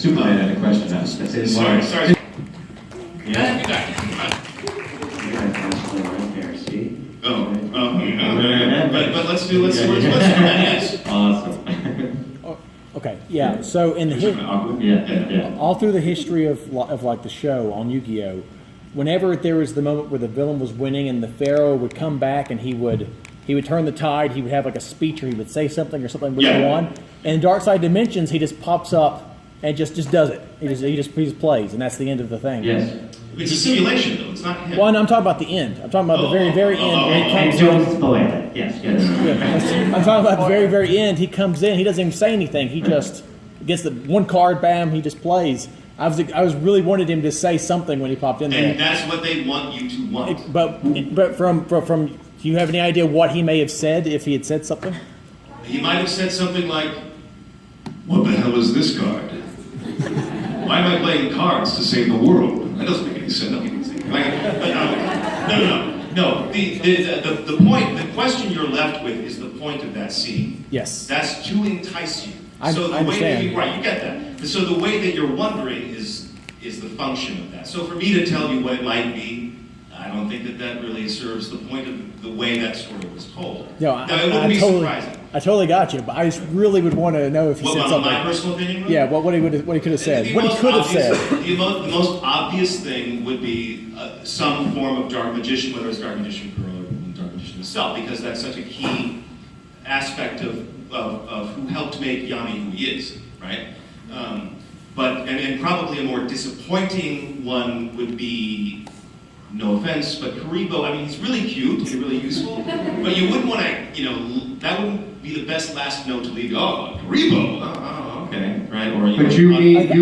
Superman had a question. That's his Sorry. Yeah. You got it. Come on. You got a question right there, see? But let's do Superman, yes. Awesome. Okay, yeah. So in the Yeah. all through the history of like the show on Yu-Gi-Oh, whenever there was the moment where the villain was winning and the Pharaoh would come back and he would turn the tide, he would have like a speech or he would say something or something would go on. And in Dark Side Dimensions, he just pops up and just does it. He just plays, and that's the end of the thing. Yes. It's a simulation, though. It's not him. Well, no, I'm talking about the end. I'm talking about the very end where he And comes don't in. spoil it. Yes. Yeah, I'm talking about the very end. He comes in. He doesn't even say anything. He just gets the one card. Bam. He just plays. I was really wanted him to say something when he popped in there. And that's what they want you to want. But from do you have any idea what he may have said if he had said something? He might have said something like, "What the hell is this card? Why am I playing cards to save the world? That doesn't make any sense." No. The point, the question you're left with is the point of that scene. Yes. That's to entice you. I So the way understand. you get that. So the way that you're wondering is the function of that. So for me to tell you what it might be, I don't think that really serves the point of the way that story was told. No, now, it wouldn't be surprising. I totally got you, but I just really would want to know if he said something. My personal opinion? Yeah, what he could have said. What he could have said. The most obvious thing would be some form of Dark Magician, whether it's Dark Magician Girl or Dark Magician himself, because that's such a key aspect of who helped make Yanni who he is, right? And probably a more disappointing one would be, no offense, but Karibo. I mean, he's really cute and really useful, but you wouldn't want to, that wouldn't be the best last note to leave. Oh, Karibo. Oh, okay, right? Or But you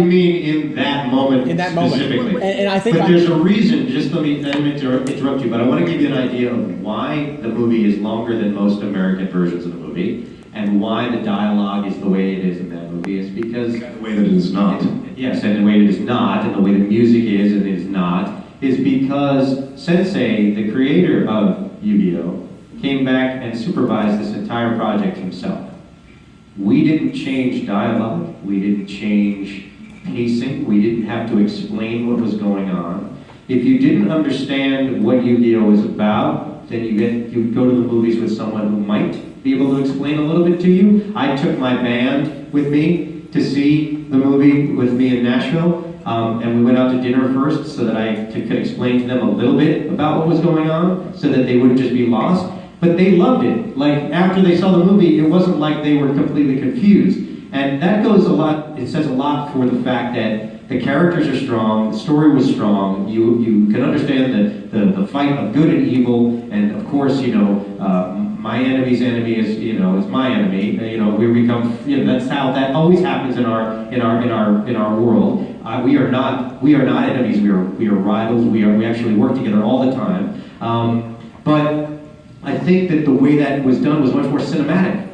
mean in that moment In that moment. specifically. And I think but there's a reason, just let me interrupt you, but I want to give you an idea of why the movie is longer than most American versions of the movie, and why the dialogue is the way it is in that movie. Is because the way that it is not. Yes, and the way it is not, and the way the music is and it is not, is because Sensei, the creator of Yu-Gi-Oh, came back and supervised this entire project himself. We didn't change dialogue, we didn't change pacing, we didn't have to explain what was going on. If you didn't understand what Yu-Gi-Oh is about, then you go to the movies with someone who might be able to explain a little bit to you. I took my band with me to see the movie with me in Nashville. And we went out to dinner first so that I could explain to them a little bit about what was going on so that they wouldn't just be lost. But they loved it. Like, after they saw the movie, it wasn't like they were completely confused. And that goes a lot, it says a lot for the fact that the characters are strong, the story was strong, you can understand the fight of good and evil, and of course, my enemy's enemy is my enemy. We become. That's how that always happens in our world. We are not enemies. We are rivals. We actually work together all the time. But I think that the way that was done was much more cinematic.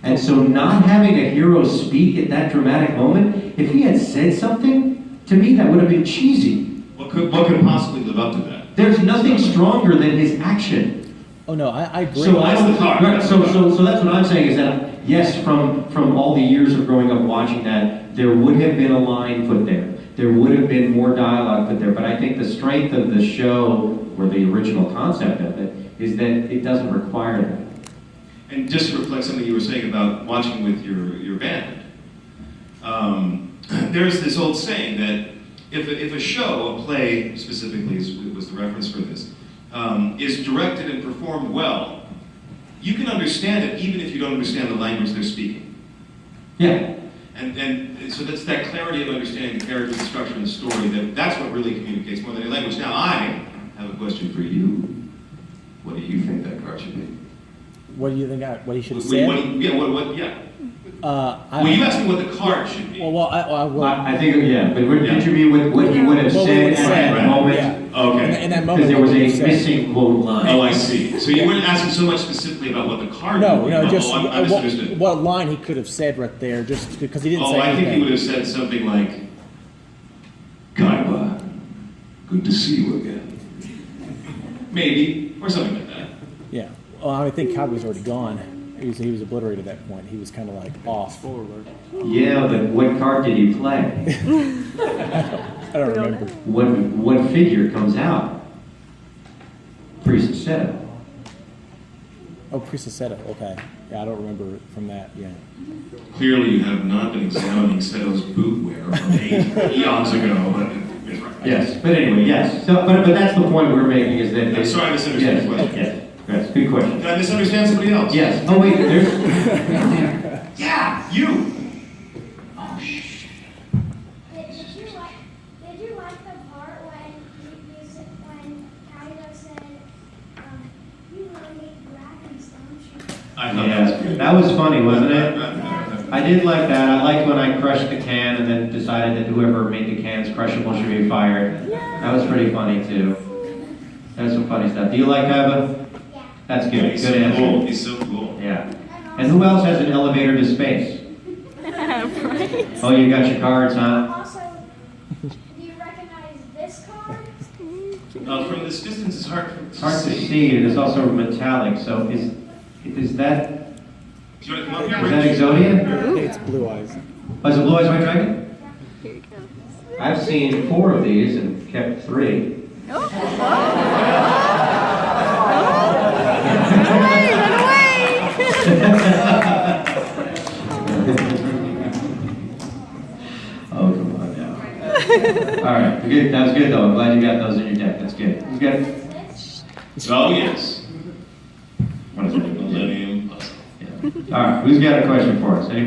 And so, not having a hero speak at that dramatic moment, if he had said something, to me that would have been cheesy. What could possibly live up to that? There's nothing stronger than his action. Oh no, I agree. So that's the card. Right, so that's what I'm saying is that yes, from all the years of growing up watching that, there would have been a line put there. There would have been more dialogue put there. But I think the strength of the show, or the original concept of it, is that it doesn't require that. And just to reflect something you were saying about watching with your band, there's this old saying that if a show, a play specifically was the reference for this, is directed and performed well, you can understand it even if you don't understand the language they're speaking. Yeah. And so that's that clarity of understanding the character, the structure, and the story, that's what really communicates more than any language. Now, I have a question for you. What do you think that card should be? What do you think? What he should have said? Yeah. Well, you asked me what the card should be. I think, yeah, but did you mean what he would have said at that moment? Yeah. Okay. In that moment, because there was a missing quote line. Oh, I see. So you weren't asking so much specifically about what the card would be. just I misunderstood. what line he could have said right there, just because he didn't say anything. I think he would have said something like, Kaiba, good to see you again. Maybe, or something like that. Yeah. Well, I think Kaiba's already gone. He was obliterated at that point. He was kind of like off. Yeah, but what card did he play? I don't remember. What figure comes out? Priest Seto. Oh, Priestessetta. Okay. Yeah, I don't remember it from that. Yeah. Clearly, you have not been examining Seto's boot wear from 8 eons ago, but it's right. Yes, but anyway, yes. So, but that's the point we're making is that. I'm sorry I misunderstood Yes, the question. yes, good question. Did I misunderstand somebody else? Yes. Oh wait, there's. Yeah, you. Oh shit. Did you like the part when when Kaido said, you really hate dragons, don't you? I thought that was Yeah, good. that was funny, wasn't it? I did like that. I liked when I crushed the can and then decided that whoever made the cans crushable should be fired. That was pretty funny too. That's some funny stuff. Do you like Eva? Yeah. That's good. He's Good so answer. cool. He's so cool. Yeah. And who else has an elevator to space? Oh, you got your cards, huh? Also, do you recognize this card? From this distance, it's hard It's hard to see. It is also metallic. So is that Do you want to come up here? is that Exodia? I think it's Blue Eyes. Oh, is it Blue Eyes White Dragon? I've seen 4 of these and kept 3. Oh, come on now. All right, good. That was good though. I'm glad you got those in your deck. That's good. You got it? Oh, yes. What is it? Millennium Puzzle. Yeah. All right, who's got a question for us? Anybody?